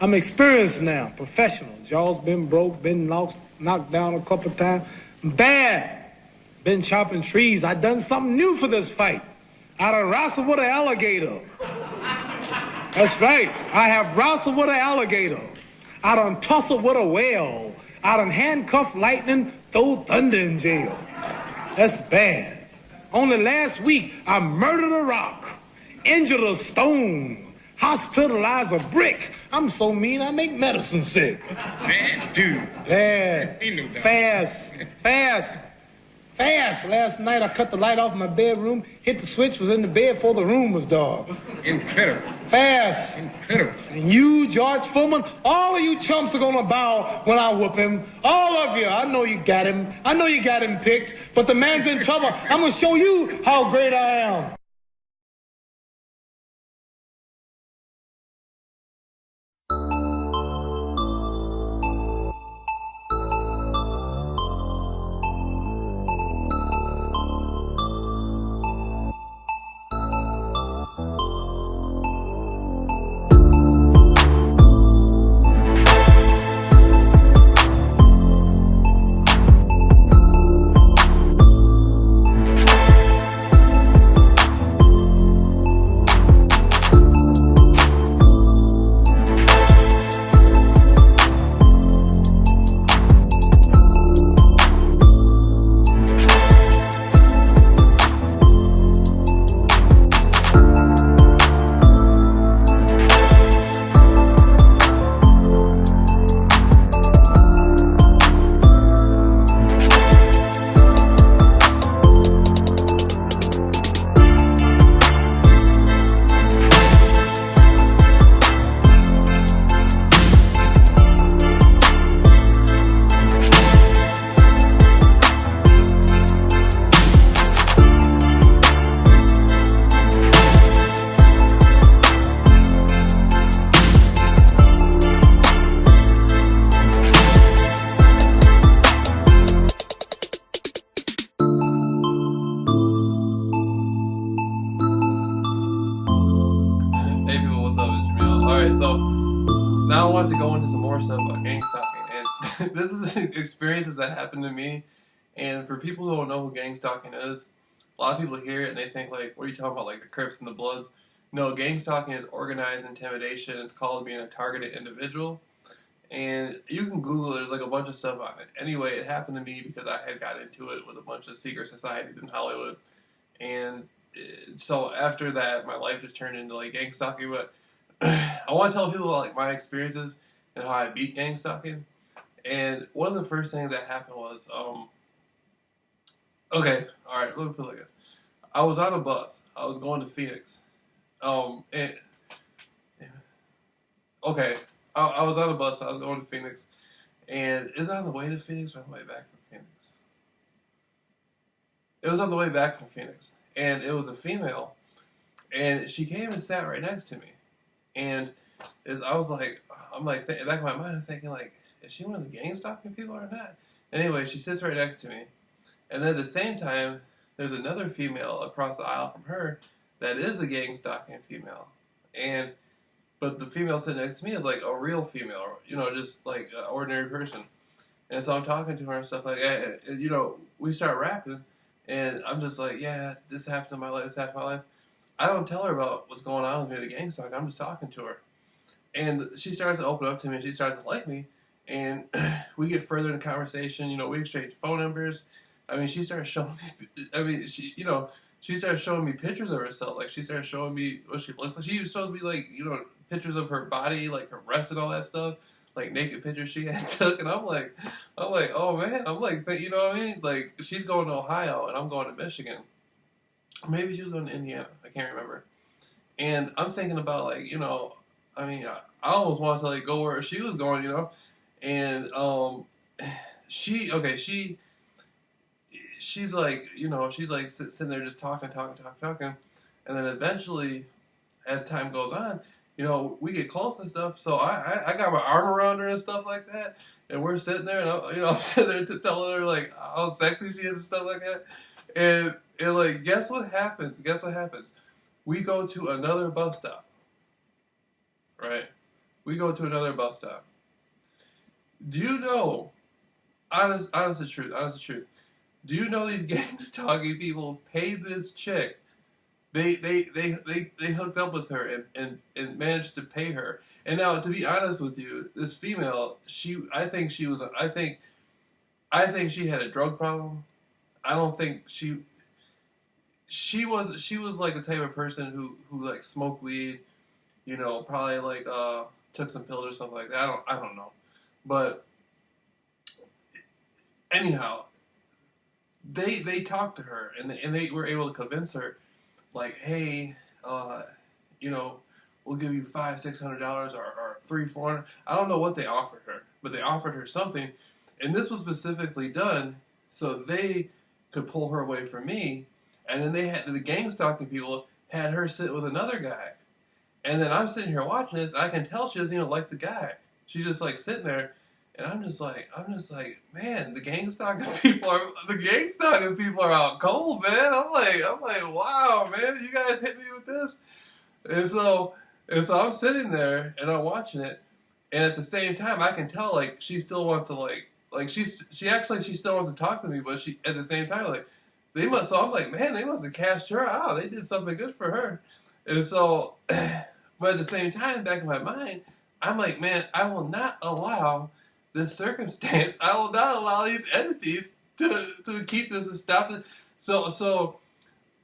I'm experienced now, professional. Jaw's been broke, been knocked down a couple of times. Bad. Been chopping trees. I done something new for this fight. I done wrestled with an alligator. That's right. I have wrestled with an alligator. I done tussled with a whale. I done handcuffed lightning, throw thunder in jail. That's bad. Only last week, I murdered a rock, injured a stone, hospitalized a brick. I'm so mean, I make medicine sick. Bad dude. Bad. Fast. Last night, I cut the light off my bedroom, hit the switch, was in the bed before the room was dark. Incredible. Fast. Incredible. And you, George Foreman, all of you chumps are gonna bow when I whoop him. All of you. I know you got him. I know you got him picked, but the man's in trouble. I'm gonna show you how great I am. Now I want to go into some more stuff about gang stalking, and this is experiences that happened to me. And for people who don't know who gang stalking is, a lot of people hear it and they think like, "What are you talking about? Like the Crips and the Bloods?" No, gang stalking is organized intimidation. It's called being a targeted individual, and you can Google it. There's like a bunch of stuff on it. Anyway, it happened to me because I had got into it with a bunch of secret societies in Hollywood, and so after that, my life just turned into like gang stalking. But I want to tell people like my experiences and how I beat gang stalking. And one of the first things that happened was, okay, all right, let me put it like this. I was on a bus. I was going to Phoenix. And okay, I was on a bus. So I was going to Phoenix, and is it on the way to Phoenix or on the way back from Phoenix? It was on the way back from Phoenix, and it was a female, and she came and sat right next to me. And I was like, I'm like, in the back of my mind, I'm thinking like, is she one of the gang stalking people or not? Anyway, she sits right next to me. And then at the same time, there's another female across the aisle from her that is a gang stalking female. But the female sitting next to me is like a real female, you know, just like an ordinary person. And so I'm talking to her and stuff like that. And, you know, we start rapping. And I'm just like, yeah, this happened in my life, this happened in my life. I don't tell her about what's going on with me, the gang stalking. I'm just talking to her. And she starts to open up to me, and she starts to like me. And we get further in the conversation. You know, we exchange phone numbers. I mean, she starts showing me, she starts showing me pictures of herself. Like, she starts showing me what she looks like. She shows me, like, you know, pictures of her body, like her breasts and all that stuff. Like, naked pictures she had took. And I'm like, oh, man. I'm like, you know what I mean? Like, she's going to Ohio, and I'm going to Michigan. Maybe she was going to Indiana. I can't remember. And I'm thinking about, like, you know, I mean, I almost wanted to, like, go where she was going, you know. And she's like, you know, she's like sitting there just talking. And then eventually, as time goes on, you know, we get close and stuff. So I got my arm around her and stuff like that. And we're sitting there, and I'm sitting there telling her, like, how sexy she is and stuff like that. And like, guess what happens? We go to another bus stop, right? We go to another bus stop. Do you know, honest to truth, do you know these gang stalking people paid this chick? They hooked up with her and managed to pay her. And now, to be honest with you, this female, I think she had a drug problem. I don't think she was like the type of person who like smoked weed, probably like took some pills or something like that. I don't know. But anyhow, they talked to her and they were able to convince her, like, hey, we'll give you $500-$600 or $300-$400. I don't know what they offered her, but they offered her something, and this was specifically done so they could pull her away from me. And then the gang stalking people had her sit with another guy, and then I'm sitting here watching this. I can tell she doesn't even like the guy. She's just like sitting there. And I'm just like, man, the gang stalking people are out cold, man. I'm like, wow, man, you guys hit me with this. And so I'm sitting there and I'm watching it, and at the same time I can tell like she still wants to she still wants to talk to me, but she at the same time like so I'm like, man, they must have cashed her out. They did something good for her. And so, but at the same time, back in my mind, I'm like, man, I will not allow this circumstance. I will not allow these entities to keep this and stop it. So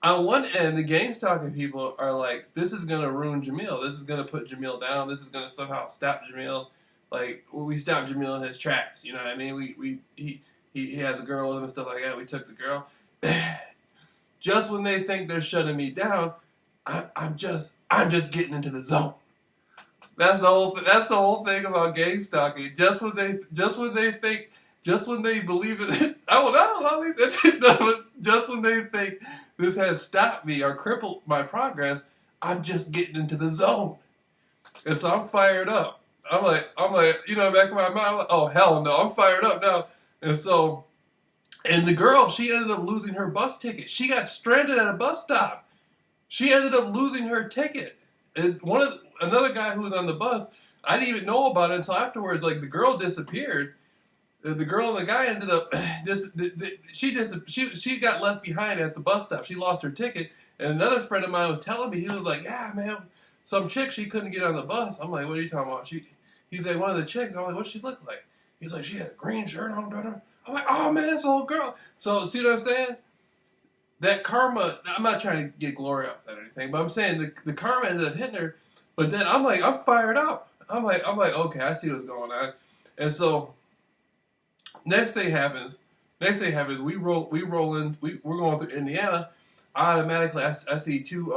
on one end, the gang stalking people are like, this is going to ruin Jameel. This is going to put Jameel down. This is going to somehow stop Jameel. Like, we stopped Jameel in his tracks. You know what I mean? He has a girl with him and stuff like that. We took the girl. Just when they think they're shutting me down, I'm just getting into the zone. That's the whole thing about gang stalking. Just when they believe it, I will not allow these. Just when they think this has stopped me or crippled my progress, I'm just getting into the zone, and so I'm fired up. I'm like, back in my mind, I'm like, oh hell no, I'm fired up now, and the girl, she ended up losing her bus ticket. She got stranded at a bus stop. She ended up losing her ticket. And another guy who was on the bus, I didn't even know about it until afterwards. Like, the girl disappeared. The girl and the guy ended up she got left behind at the bus stop. She lost her ticket. And another friend of mine was telling me, he was like, yeah, man, some chick, she couldn't get on the bus. I'm like, what are you talking about? He's like, one of the chicks. I'm like, what'd she look like? He's like, she had a green shirt on, brother. I'm like, oh man, that's the whole girl. So see what I'm saying? That karma, I'm not trying to get glory off that or anything, but I'm saying the karma ended up hitting her. But then I'm like, I'm fired up. I'm like, okay, I see what's going on. And so next thing happens, we roll in, we're going through Indiana. Automatically, I see two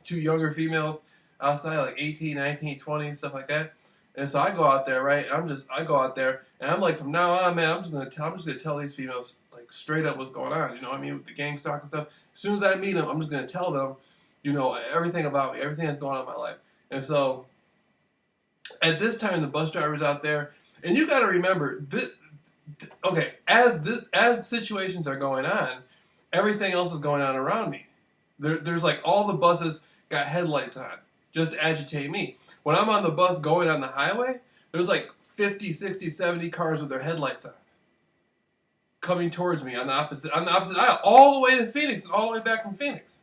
younger females outside, like 18, 19, 20, stuff like that. And so I go out there, right? And I go out there, and I'm like, from now on, man, I'm just gonna tell these females like straight up what's going on. You know what I mean, with the gang stalk and stuff. As soon as I meet them, I'm just gonna tell them, everything about me, everything that's going on in my life. And so at this time, the bus driver's out there, and you got to remember this. Okay, as situations are going on, everything else is going on around me. There's like all the buses got headlights on just to agitate me. When I'm on the bus going on the highway, there's like 50, 60, 70 cars with their headlights on, coming towards me on the opposite aisle, all the way to Phoenix and all the way back from Phoenix.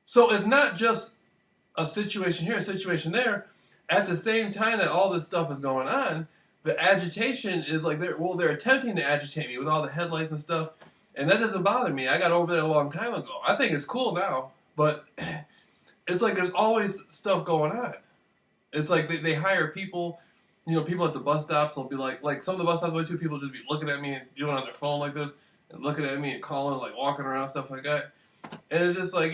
So it's not just a situation here, a situation there. At the same time that all this stuff is going on, the agitation is like they're attempting to agitate me with all the headlights and stuff, and that doesn't bother me. I got over that a long time ago. I think it's cool now, but it's like there's always stuff going on. It's like they hire people, people at the bus stops will be like some of the bus stops I went to, people just be looking at me and doing on their phone like this, and looking at me and calling, like walking around, stuff like that. And it's just like,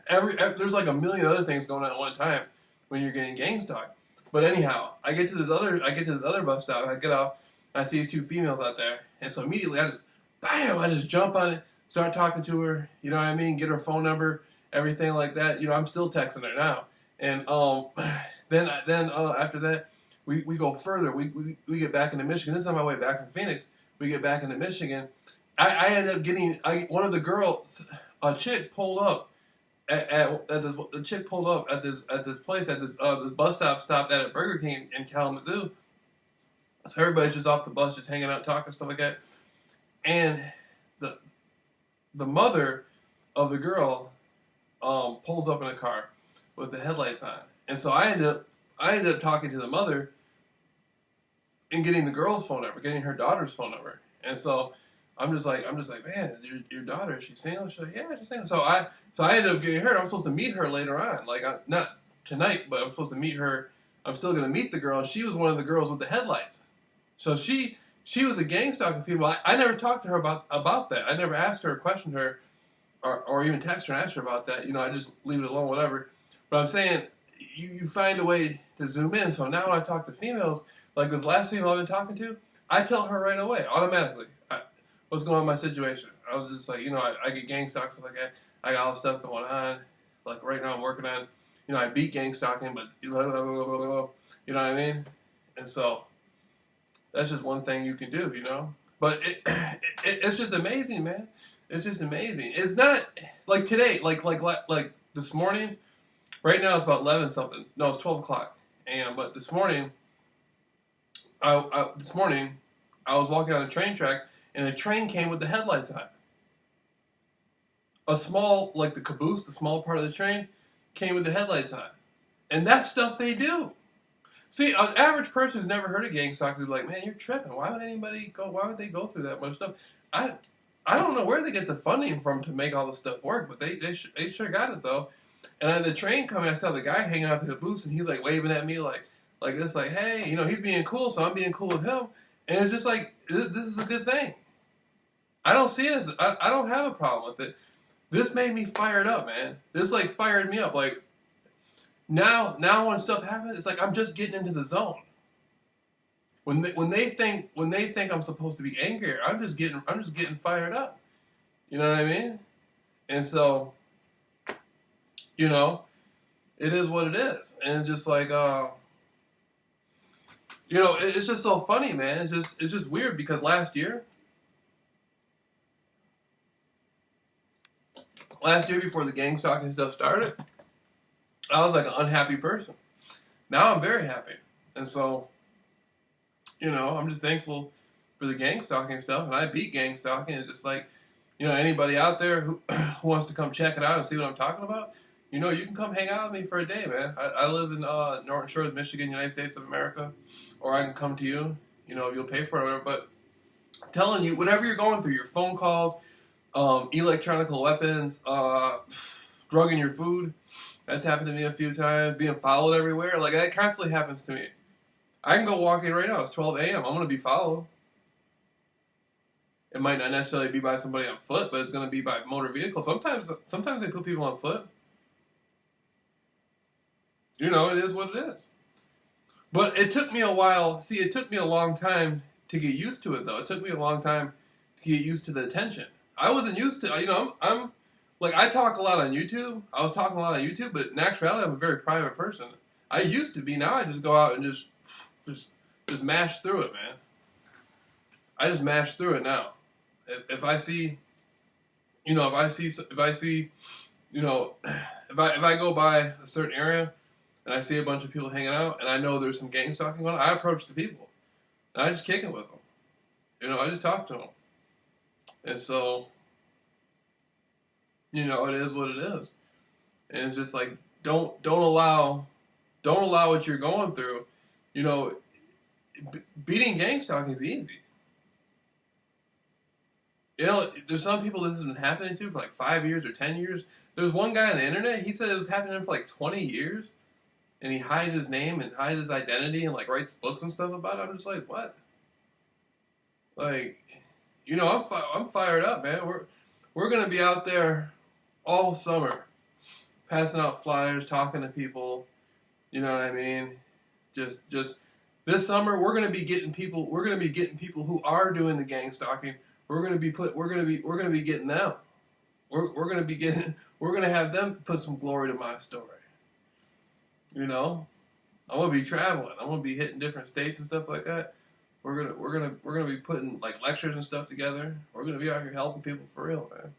there's like a million other things going on at one time when you're getting gang stalked. But anyhow, I get to this other bus stop, and I get out, and I see these two females out there, and so immediately I just jump on it, start talking to her, you know what I mean, get her phone number, everything like that. I'm still texting her now. And then after that, we go further. We get back into Michigan. This is on my way back from Phoenix. We get back into Michigan. I end up getting one of the girls, a chick, pulled up at this, the chick pulled up at this place at this bus stop stopped at a Burger King in Kalamazoo. So everybody's just off the bus, just hanging out, talking, stuff like that. And the mother of the girl pulls up in a car with the headlights on, and so I ended up talking to the mother and getting the girl's phone number, getting her daughter's phone number, and so I'm just like, man, your daughter, is she single? She's like, yeah, she's single. So I ended up getting her. I'm supposed to meet her later on, like not tonight, but I'm supposed to meet her. I'm still gonna meet the girl, and she was one of the girls with the headlights. So she was a gang stalking female. I never talked to her about that. I never asked her or questioned her or even texted her and asked her about that. You know, I just leave it alone, whatever. But I'm saying you find a way to zoom in. So now when I talk to females, like this last female I've been talking to, I tell her right away, automatically, what's going on in my situation. I was just like, you know, I get gang stalked, stuff like that. I got all this stuff going on. Like right now I'm working on, you know, I beat gang stalking, but you know what I mean? And so that's just one thing you can do, you know? But it's just amazing, man. It's just amazing. It's not like today, like this morning. Right now it's about 11 something. No, it's 12 o'clock a.m. But this morning, I was walking on the train tracks, and a train came with the headlights on. A small, like the caboose, the small part of the train, came with the headlights on, and that's stuff they do. See, an average person who's never heard of gang stalking would be like, man, you're tripping. Why would they go through that much stuff? I don't know where they get the funding from to make all this stuff work, but they sure got it, though. And on the train coming, I saw the guy hanging out the caboose, and he's like waving at me like this, like, hey, you know, he's being cool, so I'm being cool with him. And it's just like, this is a good thing. I don't see it as, I don't have a problem with it. This made me fired up, man. This, like, fired me up. Like, now when stuff happens, it's like I'm just getting into the zone. When they think I'm supposed to be angry, I'm just getting fired up. You know what I mean? And so, you know, it is what it is. And just like you know, it's just so funny, man. It's just weird because last year before the gang stalking stuff started, I was like an unhappy person. Now I'm very happy. And so, you know, I'm just thankful for the gang stalking stuff, and I beat gang stalking. It's just like, you know, anybody out there who wants to come check it out and see what I'm talking about, you know, you can come hang out with me for a day, man. I live in Norton Shores, Michigan, United States of America, or I can come to you, you know, if you'll pay for it or whatever. But I'm telling you, whatever you're going through, your phone calls, electronic weapons, drugging your food, that's happened to me a few times, being followed everywhere, like that constantly happens to me. I can go walking right now. It's 12 a.m. I'm going to be followed. It might not necessarily be by somebody on foot, but it's going to be by motor vehicle. Sometimes they put people on foot. You know, it is what it is. But it took me a while. See, it took me a long time to get used to it, though. It took me a long time to get used to the attention. I wasn't used to, you know, I'm like, I talk a lot on YouTube. I was talking a lot on YouTube, but in actuality, I'm a very private person. I used to be. Now I just go out and just mash through it, man. I just mash through it now. If I see, you know, if I see, you know, if I go by a certain area and I see a bunch of people hanging out and I know there's some gang stalking going on, I approach the people and I just kick it with them. You know, I just talk to them. And so, you know, it is what it is. And it's just like, don't allow what you're going through. You know, beating gang stalking is easy. You know, there's some people this has been happening to for like 5 years or 10 years. There's one guy on the internet, he said it was happening to him for like 20 years. And he hides his name and hides his identity and like writes books and stuff about it. I'm just like, what? Like, you know, I'm fired up, man. We're going to be out there all summer passing out flyers, talking to people. You know what I mean? Just this summer we're going to be getting people who are doing the gang stalking. We're going to be getting them. We're going to have them put some glory to my story. You know? I'm going to be traveling. I'm going to be hitting different states and stuff like that. We're going to be putting like lectures and stuff together. We're going to be out here helping people for real, man.